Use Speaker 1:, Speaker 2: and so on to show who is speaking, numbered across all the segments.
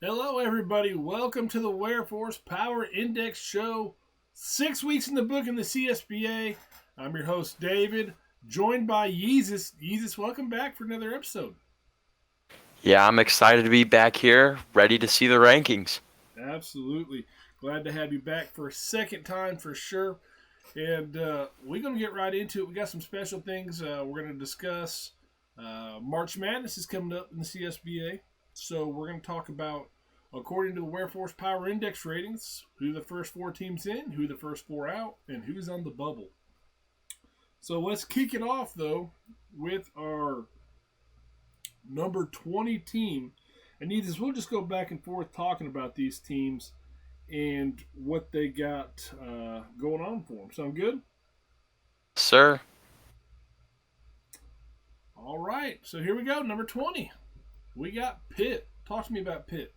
Speaker 1: Hello, everybody. Welcome to the Ware Power Index Show. 6 weeks in the book in the CSBA. I'm your host, David, joined by Yeezus. Yeezus, welcome back for another episode.
Speaker 2: Yeah, I'm excited to be back here, ready to see the rankings.
Speaker 1: Absolutely. Glad to have you back for a second time for sure. And we're going to get right into it. We got some special things we're going to discuss. March Madness is coming up in the CSBA. So we're going to talk about, according to the Ware Power Index ratings, who the first four teams in, who the first four out, and who's on the bubble. So let's kick it off, though, with our number 20 team. And needless, we'll just go back and forth talking about these teams and what they got going on for them. Sound good?
Speaker 2: Sir,
Speaker 1: All right. So here we go. Number 20. We got Pitt. Talk to me about Pitt.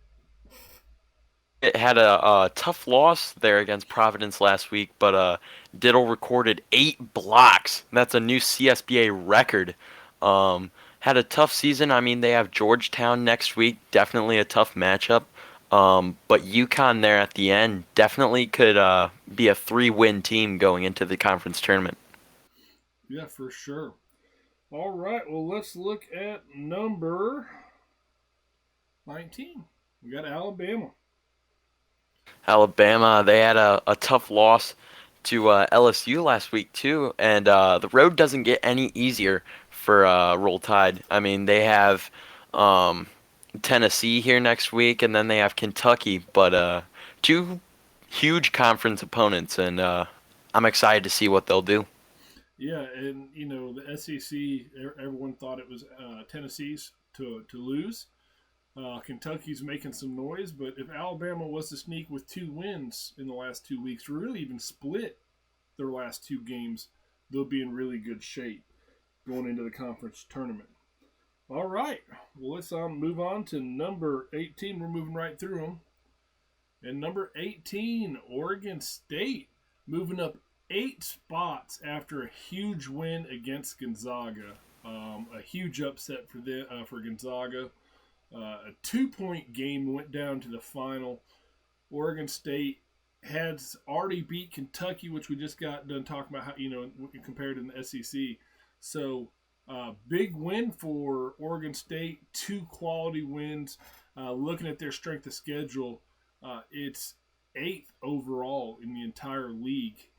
Speaker 2: it had a tough loss there against Providence last week, but Diddle recorded 8 blocks. That's a new CSBA record. Had a tough season. I mean, they have Georgetown next week. Definitely a tough matchup. But UConn there at the end definitely could be a 3-win team going into the conference tournament.
Speaker 1: Yeah, for sure. All right. Well, let's look at number 19. We got Alabama.
Speaker 2: Alabama, they had a tough loss to LSU last week too, and the road doesn't get any easier for Roll Tide. I mean, they have um, Tennessee here next week, and then they have Kentucky, but two huge conference opponents, and I'm excited to see what they'll do.
Speaker 1: Yeah, and the SEC. Everyone thought it was Tennessee's to lose. Kentucky's making some noise, but if Alabama was to sneak with 2 wins in the last 2 weeks, or really even split their last two games, they'll be in really good shape going into the conference tournament. All right, well let's move on to number 18. We're moving right through them. And number 18, Oregon State, moving up 8 spots after a huge win against Gonzaga. A huge upset for Gonzaga. A 2-point game went down to the final. Oregon State had already beat Kentucky, which we just got done talking about, compared to the SEC. So, big win for Oregon State. 2 quality wins. Looking at their strength of schedule, it's eighth overall in the entire league.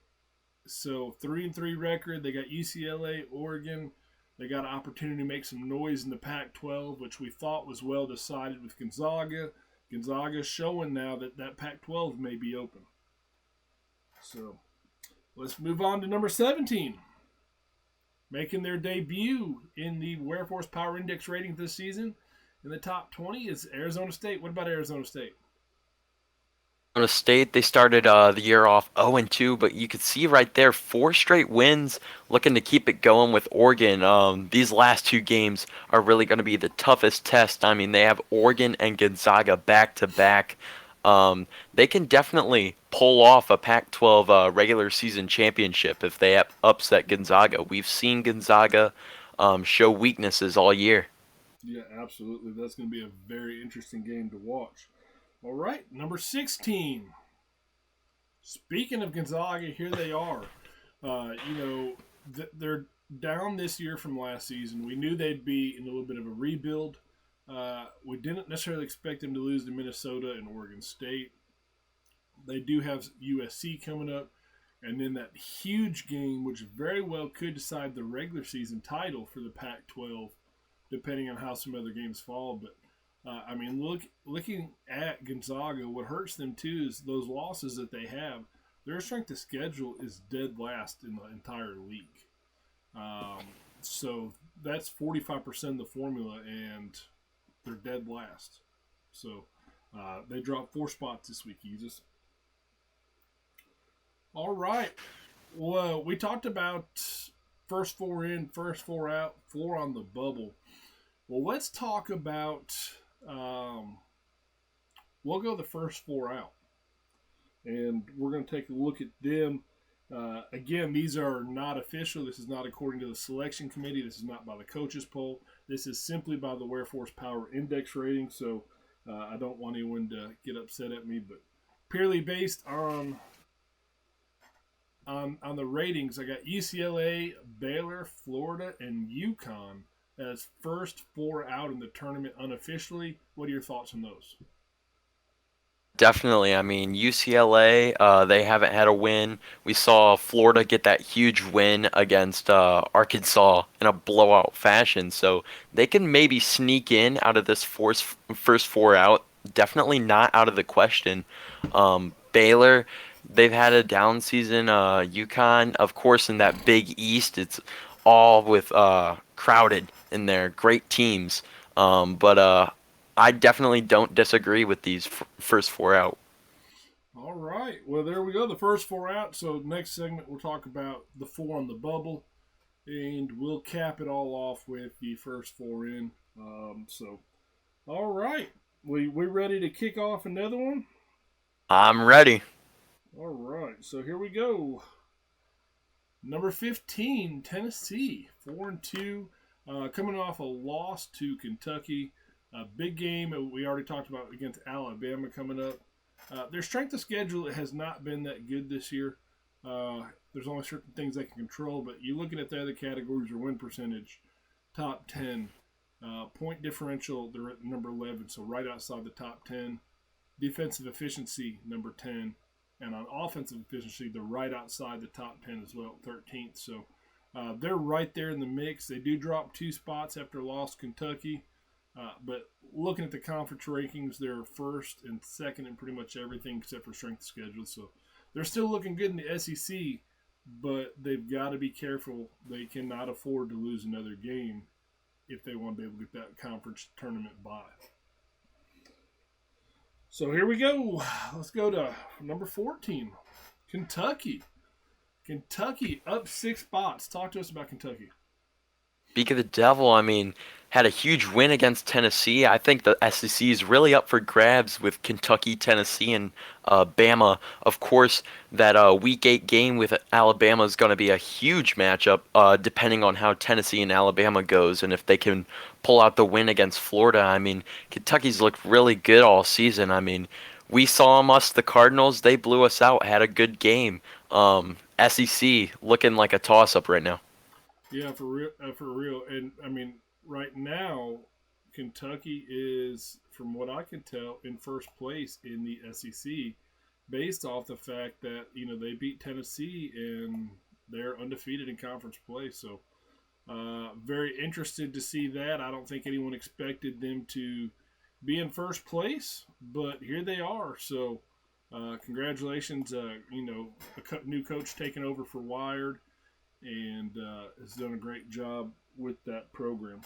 Speaker 1: So 3-3 record. They got UCLA, Oregon. They got an opportunity to make some noise in the Pac-12, which we thought was well decided with Gonzaga. Gonzaga showing now that Pac-12 may be open. So let's move on to number 17. Making their debut in the Ware Power Index rating this season in the top 20 is Arizona State. What about Arizona State?
Speaker 2: Arizona State, they started the year off 0-2, but you could see right there 4 straight wins, looking to keep it going with Oregon. These last 2 games are really going to be the toughest test. I mean, they have Oregon and Gonzaga back to back. They can definitely pull off a Pac-12 regular season championship if they upset Gonzaga. We've seen Gonzaga show weaknesses all year.
Speaker 1: Yeah, absolutely. That's going to be a very interesting game to watch. All right, number 16. Speaking of Gonzaga, here they are. They're down this year from last season. We knew they'd be in a little bit of a rebuild. We didn't necessarily expect them to lose to Minnesota and Oregon State. They do have USC coming up, and then that huge game, which very well could decide the regular season title for the Pac-12, depending on how some other games fall. But looking at Gonzaga, what hurts them too is those losses that they have. Their strength of schedule is dead last in the entire league. So that's 45% of the formula, and they're dead last. So they dropped 4 spots this week, Jesus. All right. Well, we talked about first 4 in, first 4 out, 4 on the bubble. Well, let's talk about. We'll go the first 4 out, and we're going to take a look at them. Again, these are not official. This is not according to the selection committee. This is not by the coaches poll. This is simply by the Ware Power Index rating. So I don't want anyone to get upset at me, but purely based on the ratings, I got UCLA, Baylor, Florida, and UConn as first four out in the tournament unofficially. What are your thoughts on those?
Speaker 2: Definitely. I mean, UCLA, they haven't had a win. We saw Florida get that huge win against Arkansas in a blowout fashion. So they can maybe sneak in out of this first four out. Definitely not out of the question. Baylor, they've had a down season. UConn, of course, in that Big East, it's all with crowded in there. Great teams. But I definitely don't disagree with these first four out.
Speaker 1: All right. Well, there we go. The first four out. So next segment, we'll talk about the four on the bubble, and we'll cap it all off with the first four in. All right. We ready to kick off another one?
Speaker 2: I'm ready.
Speaker 1: All right. So here we go. Number 15, Tennessee, 4-2, coming off a loss to Kentucky. A big game we already talked about against Alabama coming up. Their strength of schedule has not been that good this year. There's only certain things they can control, but you looking at the other categories, or win percentage, top 10, point differential, they're at number 11, so right outside the top 10. Defensive efficiency, number 10. And on offensive efficiency, they're right outside the top 10 as well, 13th. So they're right there in the mix. They do drop 2 spots after loss to Kentucky. But looking at the conference rankings, they're first and second in pretty much everything except for strength of schedule. So they're still looking good in the SEC, but they've got to be careful. They cannot afford to lose another game if they want to be able to get that conference tournament bye. So here we go. Let's go to number 14, Kentucky. Kentucky up 6 spots. Talk to us about Kentucky.
Speaker 2: Speak of the devil, I mean, had a huge win against Tennessee. I think the SEC is really up for grabs with Kentucky, Tennessee, and Bama. Of course, that Week 8 game with Alabama is going to be a huge matchup, depending on how Tennessee and Alabama goes, and if they can pull out the win against Florida. I mean, Kentucky's looked really good all season. I mean, we saw them, us, the Cardinals. They blew us out, had a good game. SEC looking like a toss-up right now.
Speaker 1: Yeah, for real. For real. And I mean, right now, Kentucky is, from what I can tell, in first place in the SEC, based off the fact that they beat Tennessee and they're undefeated in conference play. So very interested to see that. I don't think anyone expected them to be in first place, but here they are. So congratulations, a new coach taking over for Wired, and has done a great job with that program.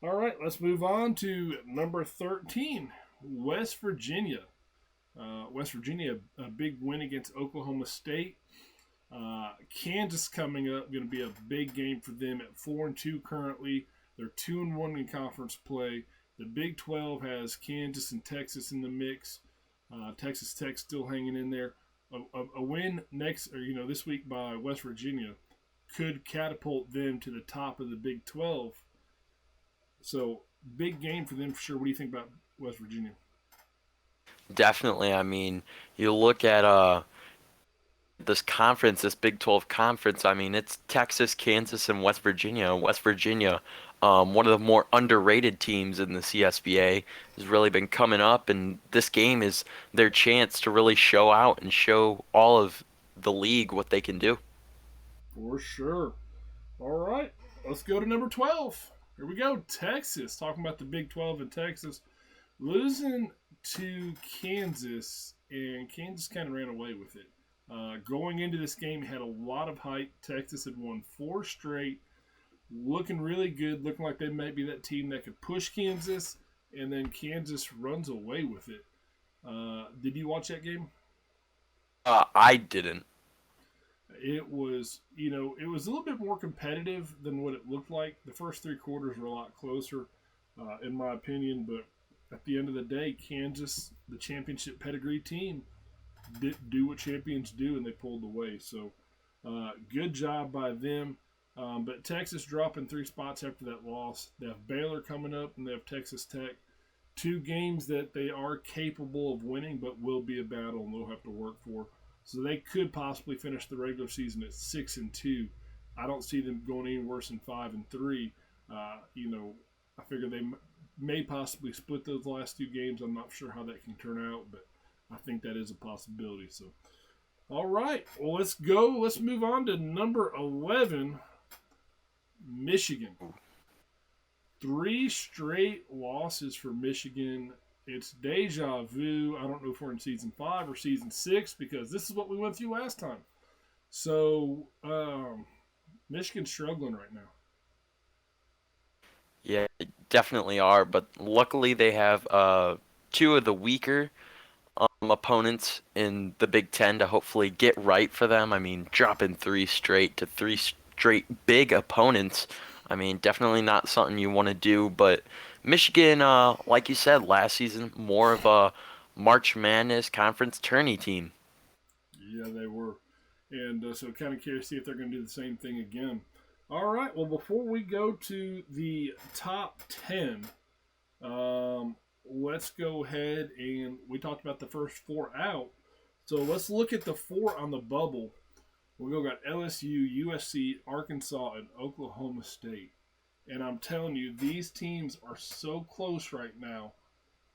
Speaker 1: All right, let's move on to number 13, West Virginia. West Virginia, a big win against Oklahoma State. Kansas coming up, going to be a big game for them at 4-2 currently. They're 2-1 in conference play. The Big 12 has Kansas and Texas in the mix. Texas Tech still hanging in there. A win this week by West Virginia could catapult them to the top of the Big 12. So big game for them for sure. What do you think about West Virginia?
Speaker 2: Definitely. I mean, you look at this conference, this Big 12 conference. I mean, it's Texas, Kansas, and West Virginia. West Virginia, one of the more underrated teams in the CSBA, has really been coming up, and this game is their chance to really show out and show all of the league what they can do.
Speaker 1: For sure. All right, let's go to number 12. Here we go, Texas. Talking about the Big 12 in Texas. Losing to Kansas, and Kansas kind of ran away with it. Going into this game, had a lot of hype. Texas had won 4 straight, looking really good, looking like they might be that team that could push Kansas, and then Kansas runs away with it. Did you watch that game?
Speaker 2: I didn't.
Speaker 1: It was, it was a little bit more competitive than what it looked like. The first 3 quarters were a lot closer, in my opinion, but at the end of the day, Kansas, the championship pedigree team, did do what champions do, and they pulled away. So, good job by them. But Texas dropping 3 spots after that loss. They have Baylor coming up, and they have Texas Tech. two games that they are capable of winning, but will be a battle and they'll have to work for. So they could possibly finish the regular season at 6-2. I don't see them going any worse than 5-3. I figure they may possibly split those last two games. I'm not sure how that can turn out, but I think that is a possibility. So, all right, well, let's go. Let's move on to number 11, Michigan. 3 straight losses for Michigan. It's deja vu. I don't know if we're in season 5 or season 6 because this is what we went through last time. So, Michigan's struggling right now.
Speaker 2: Yeah, definitely are. But luckily, they have two of the weaker opponents in the Big Ten to hopefully get right for them. I mean, dropping three straight big opponents. I mean, definitely not something you want to do. But Michigan, like you said last season, more of a March Madness conference tourney team.
Speaker 1: Yeah, they were. And so kind of curious to see if they're going to do the same thing again. All right. Well, before we go to the top 10, let's go ahead and we talked about the first 4 out. So let's look at the 4 on the bubble. We'll go got LSU, USC, Arkansas, and Oklahoma State. And I'm telling you, these teams are so close right now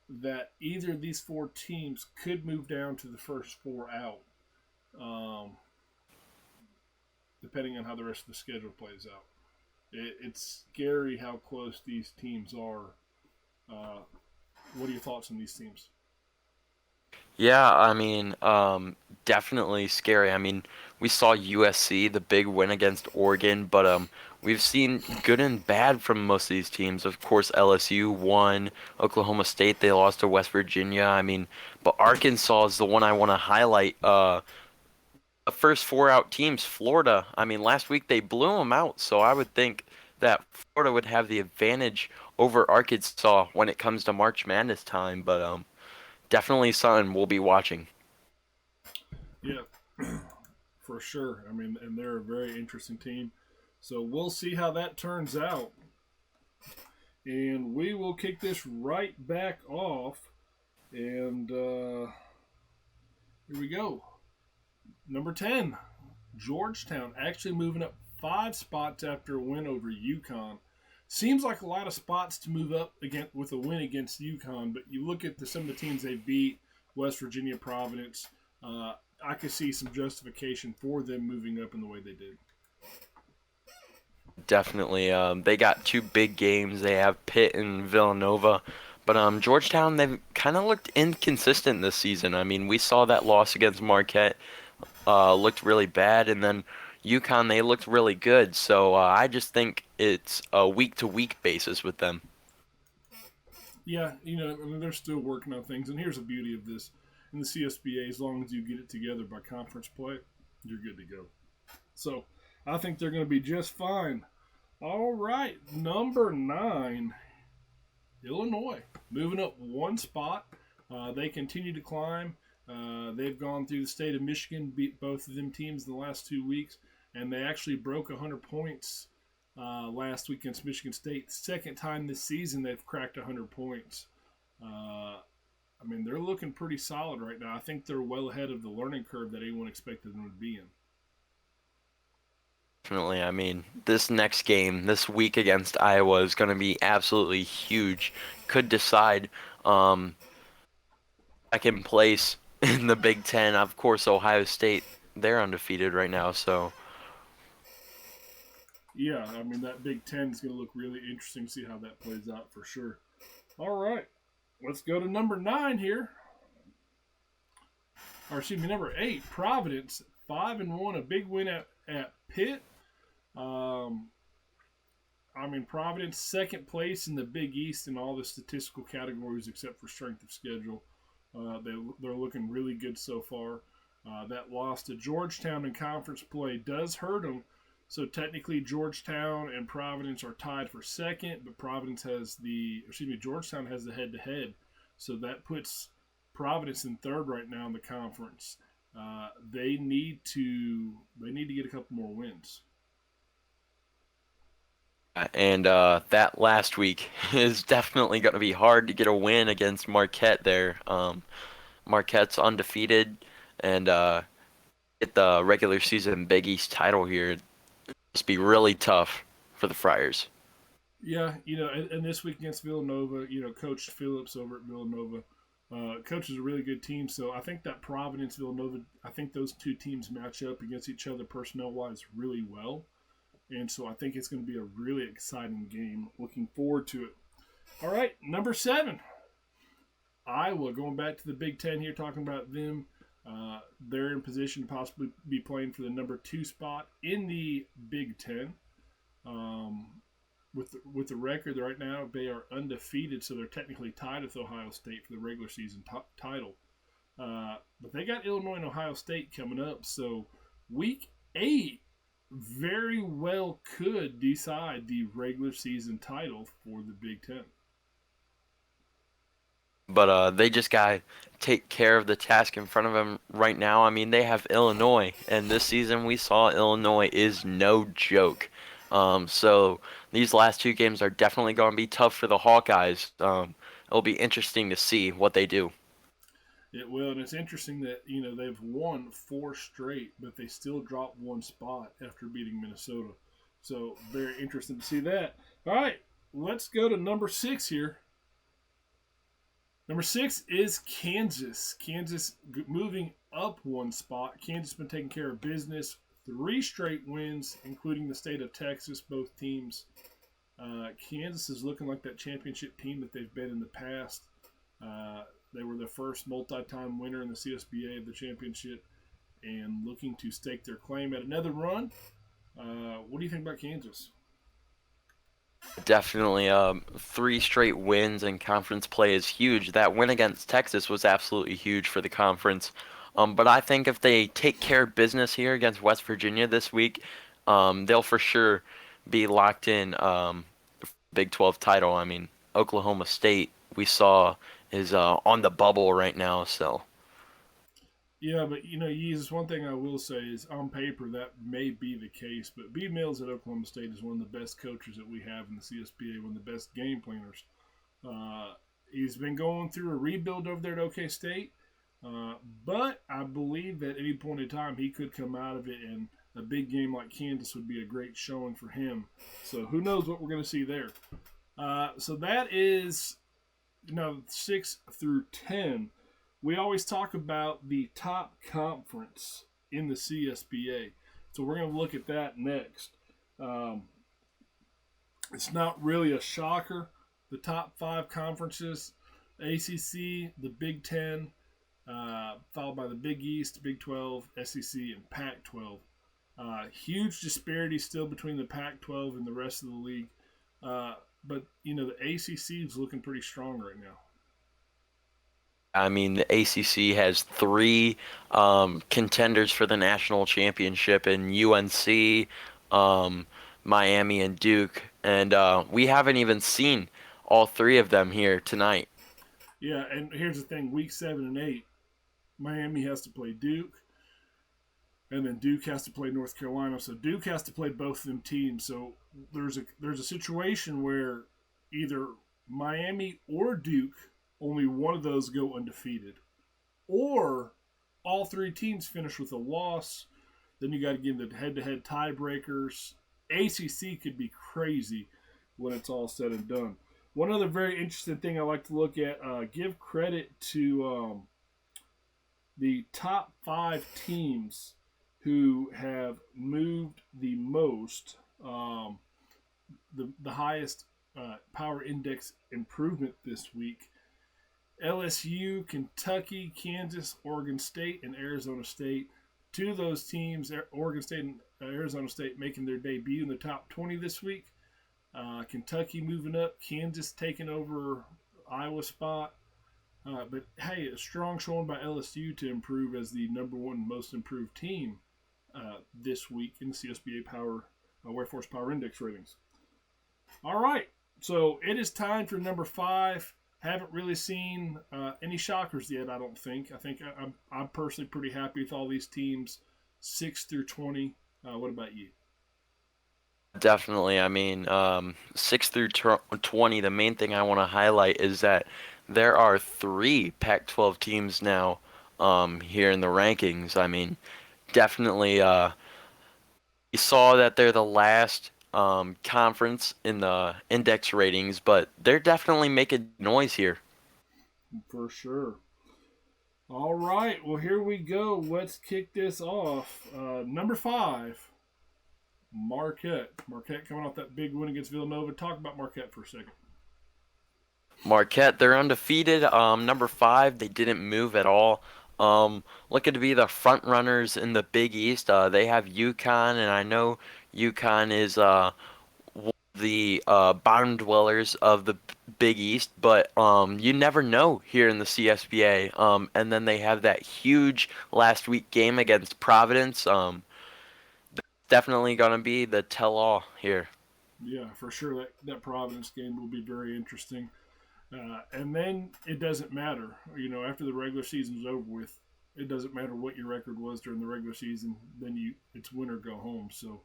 Speaker 1: that either of these 4 teams could move down to the first 4 out, um, depending on how the rest of the schedule plays out. It's scary how close these teams are. What are your thoughts on these teams?
Speaker 2: Yeah, I mean, definitely scary. I mean, we saw USC, the big win against Oregon, but we've seen good and bad from most of these teams. Of course, LSU won, Oklahoma State, they lost to West Virginia. I mean, but Arkansas is the one I want to highlight. The first 4 out teams, Florida. I mean, last week they blew them out, so I would think that Florida would have the advantage over Arkansas when it comes to March Madness time, but definitely something we'll be watching.
Speaker 1: Yeah, for sure. I mean, and they're a very interesting team. So we'll see how that turns out. And we will kick this right back off. And here we go. Number 10, Georgetown actually moving up 5 spots after a win over UConn. Seems like a lot of spots to move up again with a win against UConn, but you look at some of the teams they beat, West Virginia, Providence. I could see some justification for them moving up in the way they did.
Speaker 2: Definitely. They got 2 big games. They have Pitt and Villanova. But Georgetown, they've kind of looked inconsistent this season. I mean, we saw that loss against Marquette looked really bad, and then UConn, they looked really good. So I just think it's a week-to-week basis with them.
Speaker 1: Yeah, I mean, they're still working on things. And here's the beauty of this. In the CSBA, as long as you get it together by conference play, you're good to go. So I think they're going to be just fine. All right, number 9, Illinois, moving up 1 spot. They continue to climb. They've gone through the state of Michigan, beat both of them teams in the last 2 weeks, and they actually broke 100 points last week against Michigan State. Second time this season they've cracked 100 points. I mean, they're looking pretty solid right now. I think they're well ahead of the learning curve that anyone expected them to be in.
Speaker 2: Definitely. I mean, this next game, this week against Iowa is going to be absolutely huge. Could decide um, second place in the Big Ten. Of course, Ohio State, they're undefeated right now, so
Speaker 1: Yeah, I mean, that Big Ten is going to look really interesting to see how that plays out for sure. All right, let's go to number 9 here. Or excuse me, number 8, Providence, 5-1, a big win at Pitt. Um, I mean, Providence second place in the Big East in all the statistical categories except for strength of schedule. They're looking really good so far. That loss to Georgetown in conference play does hurt them. So technically, Georgetown and Providence are tied for second, but Georgetown has the head-to-head. So that puts Providence in third right now in the conference. They need to get a couple more wins.
Speaker 2: And that last week is definitely going to be hard to get a win against Marquette there. Marquette's undefeated, and get the regular season Big East title here. Must be really tough for the Friars.
Speaker 1: Yeah, and this week against Villanova, Coach Phillips over at Villanova, coaches a really good team. So I think that Providence Villanova, I think those two teams match up against each other personnel wise really well, and so I think it's going to be a really exciting game. Looking forward to it. All right, number 7, Iowa. Going back to the Big Ten here, talking about them. They're in position to possibly be playing for the number 2 spot in the Big Ten. Um, with the record right now, they are undefeated, so they're technically tied with Ohio State for the regular season title. But they got Illinois and Ohio State coming up, so week 8 very well could decide the regular season title for the Big Ten.
Speaker 2: But they just got to take care of the task in front of them right now. I mean, they have Illinois, and this season we saw Illinois is no joke. So these last two games are definitely going to be tough for the Hawkeyes. It'll be interesting to see what they do.
Speaker 1: It will, and it's interesting that they've won 4 straight, but they still dropped 1 spot after beating Minnesota. So very interesting to see that. All right, let's go to number 6 here. Number 6 is Kansas. Kansas moving up 1 spot. Kansas been taking care of business. 3 straight wins, including the state of Texas, both teams. Kansas is looking like that championship team that they've been in the past. They were the first multi-time winner in the CSBA of the championship and looking to stake their claim at another run. What do you think about Kansas?
Speaker 2: Definitely, 3 straight wins in conference play is huge. That win against Texas was absolutely huge for the conference. But I think if they take care of business here against West Virginia this week, they'll for sure be locked in Big 12 title. I mean, Oklahoma State we saw is on the bubble right now, so
Speaker 1: Yeah, but Yeezus, one thing I will say is on paper that may be the case, but B Mills at Oklahoma State is one of the best coaches that we have in the CSBA, one of the best game planners. He's been going through a rebuild over there at OK State, but I believe that at any point in time he could come out of it, and a big game like Kansas would be a great showing for him. So who knows what we're going to see there. So that is 6 through 10. We always talk about the top conference in the CSBA. So we're going to look at that next. Um, it's not really a shocker. The top 5 conferences: ACC, the Big Ten, followed by the Big East, Big 12, SEC, and Pac 12. Huge disparity still between the Pac 12 and the rest of the league. But the ACC is looking pretty strong right now.
Speaker 2: I mean, the ACC has 3 contenders for the national championship in UNC, Miami, and Duke, and we haven't even seen all 3 of them here tonight.
Speaker 1: Yeah, and here's the thing: week 7 and 8, Miami has to play Duke, and then Duke has to play North Carolina. So Duke has to play both of them teams. So there's a situation where either Miami or Duke, only one of those go undefeated, or all 3 teams finish with a loss. Then you got to get into head-to-head tiebreakers. ACC could be crazy when it's all said and done. One other very interesting thing I like to look at: give credit to the top 5 teams who have moved the most, the highest power index improvement this week. LSU, Kentucky, Kansas, Oregon State, and Arizona State. 2 of those teams, Oregon State and Arizona State, making their debut in the top 20 this week. Kentucky moving up, Kansas taking over Iowa spot. But hey, a strong showing by LSU to improve as the number 1 most improved team this week in the CSBA Power Ware Force Power Index ratings. All right, so it is time for number 5. Haven't really seen any shockers yet, I don't think. I think I'm personally pretty happy with all these teams, 6 through 20. What about you?
Speaker 2: Definitely. I mean, 6 through 20, the main thing I want to highlight is that there are three Pac-12 teams now here in the rankings. I mean, definitely you saw that they're the last conference in the index ratings, but they're definitely making noise here.
Speaker 1: For sure. All right, well, here we go. Let's kick this off. Number 5, Marquette. Marquette coming off that big win against Villanova. Talk about Marquette for a second.
Speaker 2: Marquette, they're undefeated. Number 5, they didn't move at all. Looking to be the front runners in the Big East. They have UConn, and I know UConn is one of the bottom dwellers of the Big East, but you never know here in the CSBA. And then they have that huge last week game against Providence. Definitely gonna be the tell-all here.
Speaker 1: Yeah, for sure. That Providence game will be very interesting. And then it doesn't matter. After the regular season's over with, it doesn't matter what your record was during the regular season. Then it's win or go home. So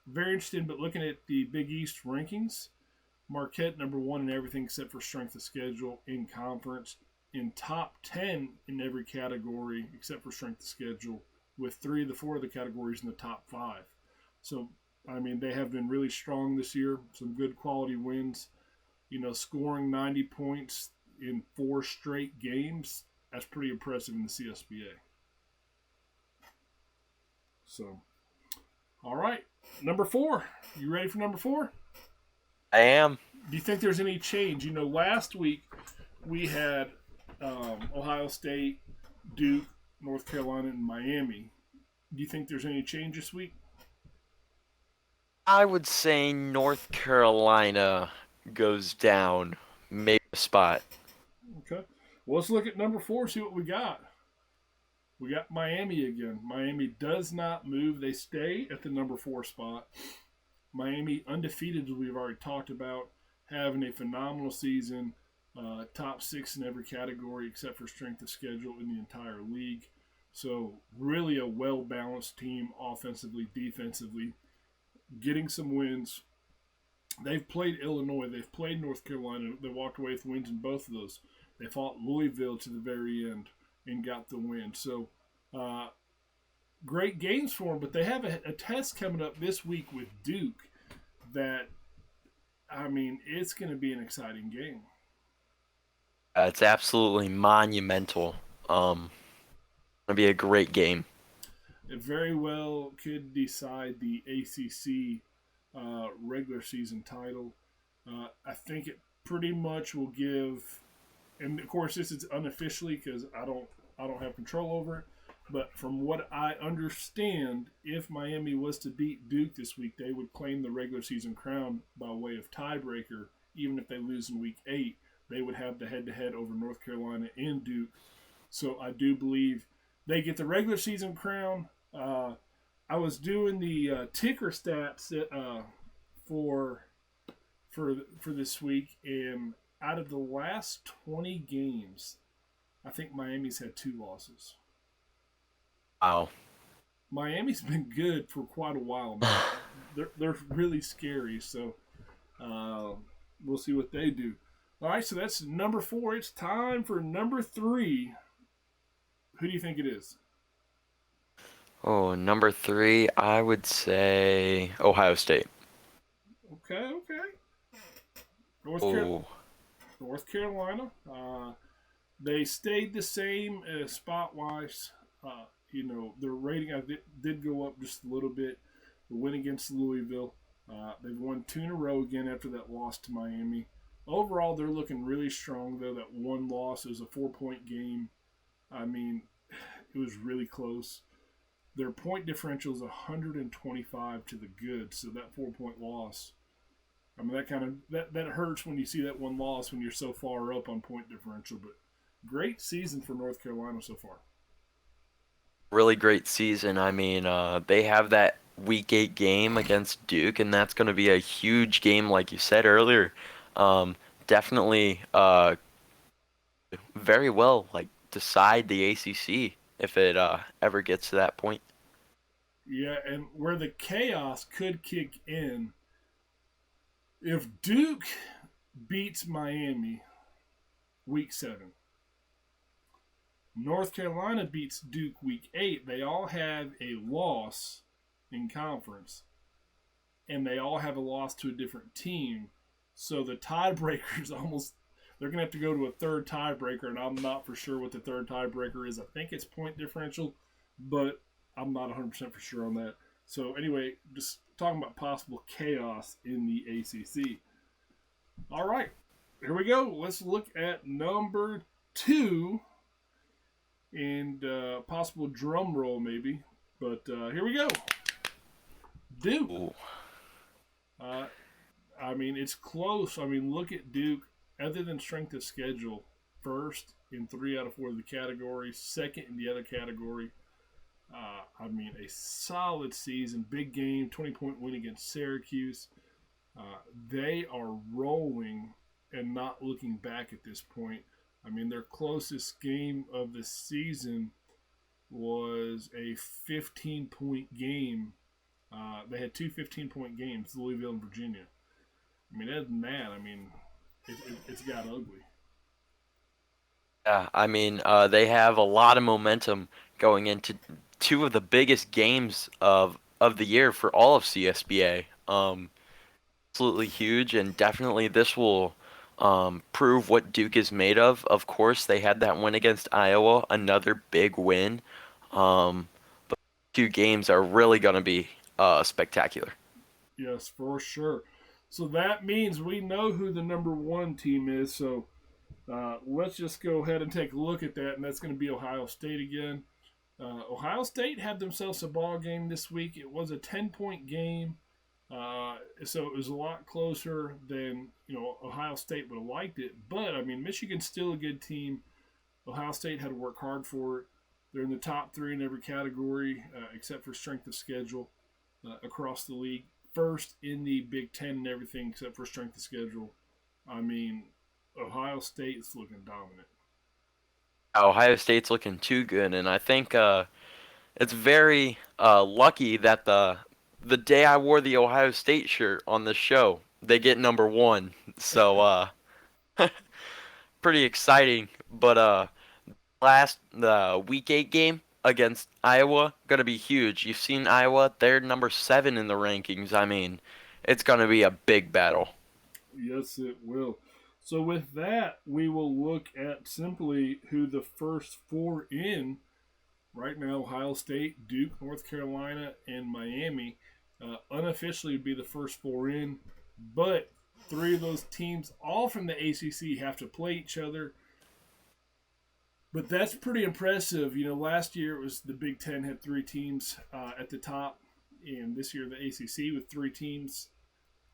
Speaker 1: very interesting. But looking at the Big East rankings, Marquette number 1 in everything except for strength of schedule in conference, in top 10 in every category except for strength of schedule, with 3 of the 4 of the categories in the top 5. So I mean, they have been really strong this year. Some good quality wins. Scoring 90 points in 4 straight games. That's pretty impressive in the CSBA. So, all right, number 4. You ready for number 4?
Speaker 2: I am.
Speaker 1: Do you think there's any change? Last week we had Ohio State, Duke, North Carolina, and Miami. Do you think there's any change this week?
Speaker 2: I would say North Carolina goes down, maybe a spot.
Speaker 1: Okay. Well, let's look at number 4, see what we got. We got Miami again. Miami does not move. They stay at the number 4 spot. Miami undefeated, as we've already talked about, having a phenomenal season. Top 6 in every category except for strength of schedule in the entire league. So really a well-balanced team offensively, defensively, getting some wins. They've played Illinois. They've played North Carolina. They walked away with wins in both of those. They fought Louisville to the very end and got the win. So uh, great games for them, but they have a test coming up this week with Duke that, I mean, it's going to be an exciting game.
Speaker 2: It's absolutely monumental. Gonna be a great game.
Speaker 1: It very well could decide the ACC regular season title. I think it pretty much will give, and of course this is unofficially because I don't have control over it. But from what I understand, if Miami was to beat Duke this week, they would claim the regular season crown by way of tiebreaker. Even if they lose in week 8, they would have the head-to-head over North Carolina and Duke. So I do believe they get the regular season crown. I was doing the ticker stats for for this week, and out of the last 20 games, I think Miami's had 2 losses.
Speaker 2: Wow.
Speaker 1: Miami's been good for quite a while now. They're really scary, so uh, we'll see what they do. All right, so that's number 4. It's time for number 3. Who do you think it is?
Speaker 2: Oh, number 3, I would say Ohio State.
Speaker 1: Okay, okay. North Car-
Speaker 2: Oh,
Speaker 1: North Carolina. They stayed the same spot wise. Their rating did go up just a little bit. The win against Louisville. They've won 2 in a row again after that loss to Miami. Overall, they're looking really strong, though. That one loss was a 4-point game. I mean, it was really close. Their point differential is 125 to the good, so that 4-point loss. I mean, that hurts when you see that one loss when you're so far up on point differential. But great season for North Carolina so far.
Speaker 2: really great season. I mean, they have that week 8 game against Duke, and that's going to be a huge game, like you said earlier. Um, Definitely, very well, like decide the ACC if it ever gets to that point.
Speaker 1: Yeah, and where the chaos could kick in if Duke beats Miami week 7, North Carolina beats Duke week 8, they all have a loss in conference, and they all have a loss to a different team. So the tiebreakers almost, they're going to have to go to a third tiebreaker, and I'm not for sure what the third tiebreaker is. I think it's point differential, but I'm not 100% for sure on that. So anyway, just talking about possible chaos in the ACC. All right, here we go. Let's look at number 2 and possible drum roll maybe. But here we go. Duke.
Speaker 2: Ooh.
Speaker 1: Uh, I mean, it's close. I mean, look at Duke. Other than strength of schedule, first in 3 out of 4 of the categories, second in the other category. I mean, a solid season, big game, 20-point win against Syracuse. They are rolling and not looking back at this point. I mean, their closest game of the season was a 15-point game. They had two 15-point games, Louisville and Virginia. I mean, other than that, I mean, it's got ugly.
Speaker 2: Yeah, I mean, they have a lot of momentum going into two of the biggest games of the year for all of CSBA. Absolutely huge, and definitely this will prove what Duke is made of. Of course, they had that win against Iowa, another big win. But two games are really going to be spectacular.
Speaker 1: Yes, for sure. So that means we know who the number 1 team is. So let's just go ahead and take a look at that, and that's going to be Ohio State again. Ohio State had themselves a ball game this week. It was a 10-point game, so it was a lot closer than Ohio State would have liked it. But I mean, Michigan's still a good team. Ohio State had to work hard for it. They're in the top 3 in every category except for strength of schedule across the league. First in the Big Ten and everything except for strength of schedule. I mean, Ohio State is looking dominant.
Speaker 2: Ohio State's looking too good, and I think it's very lucky that the day I wore the Ohio State shirt on this show, they get number 1. So pretty exciting. But the week 8 game against Iowa gonna be huge. You've seen Iowa; they're number 7 in the rankings. I mean, it's gonna be a big battle.
Speaker 1: Yes, it will. So with that, we will look at simply who the first 4 in right now: Ohio State, Duke, North Carolina, and Miami. Unofficially would be the first 4 in, but 3 of those teams, all from the ACC, have to play each other. But that's pretty impressive. Last year it was the Big Ten had 3 teams at the top, and this year the ACC with 3 teams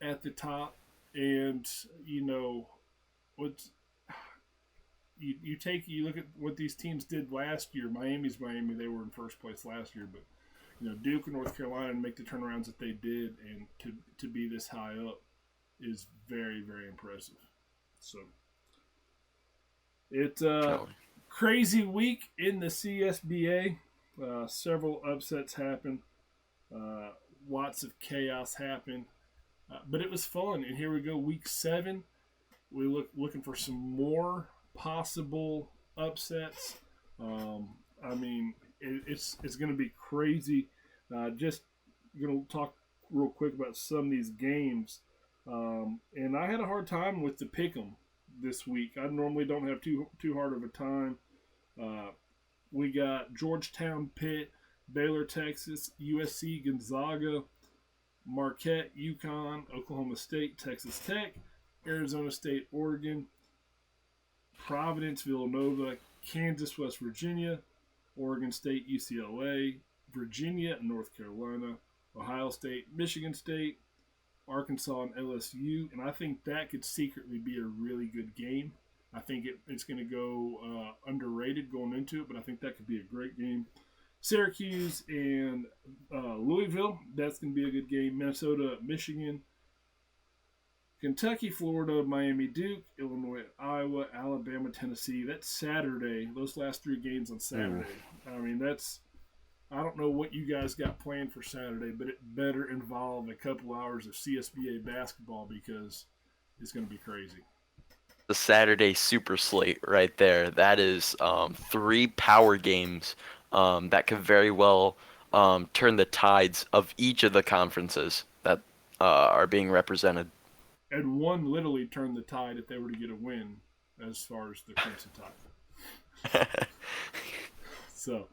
Speaker 1: at the top. And what's you look at what these teams did last year. Miami's Miami; they were in first place last year, but Duke and North Carolina make the turnarounds that they did, and to be this high up is very, very impressive. So it's crazy week in the CSBA. Several upsets happen. Lots of chaos happened. But it was fun. And here we go, week 7. We looking for some more possible upsets. I mean, it's going to be crazy. Just going to talk real quick about some of these games. And I had a hard time with the pick'em this week. I normally don't have too hard of a time. We got Georgetown, Pitt, Baylor, Texas, USC, Gonzaga, Marquette, UConn, Oklahoma State, Texas Tech, Arizona State, Oregon, Providence, Villanova, Kansas, West Virginia, Oregon State, UCLA, Virginia, North Carolina, Ohio State, Michigan State, Arkansas, and LSU. And I think that could secretly be a really good game. I think it's going to go underrated going into it, but I think that could be a great game. Syracuse and Louisville, that's going to be a good game. Minnesota, Michigan, Kentucky, Florida, Miami, Duke, Illinois, Iowa, Alabama, Tennessee. That's Saturday. Those last 3 games on Saturday. I mean, that's I don't know what you guys got planned for Saturday, but it better involve a couple hours of CSBA basketball because it's going to be crazy.
Speaker 2: The Saturday super slate right there. That is three power games that could very well turn the tides of each of the conferences that are being represented.
Speaker 1: And one literally turned the tide if they were to get a win as far as the Crimson Tide. So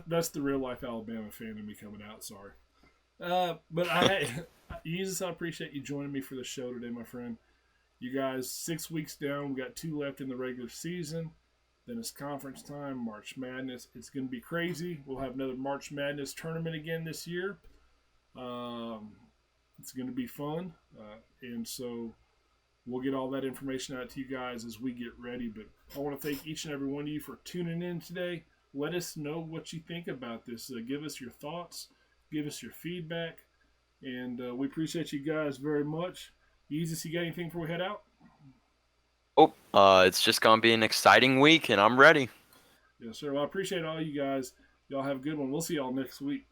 Speaker 1: that's the real life Alabama fan in me coming out. Sorry. But Jesus, I appreciate you joining me for the show today, my friend. You guys, 6 weeks down. We got two left in the regular season. Then it's conference time, March Madness. It's going to be crazy. We'll have another March Madness tournament again this year. Um, it's going to be fun. And so we'll get all that information out to you guys as we get ready. But I want to thank each and every one of you for tuning in today. Let us know what you think about this. Give us your thoughts, give us your feedback, and we appreciate you guys very much. Yeezus, you got anything before we head out?
Speaker 2: Oh, it's just gonna be an exciting week, and I'm ready.
Speaker 1: Yes, sir. Well, I appreciate all you guys. Y'all have a good one. We'll see y'all next week.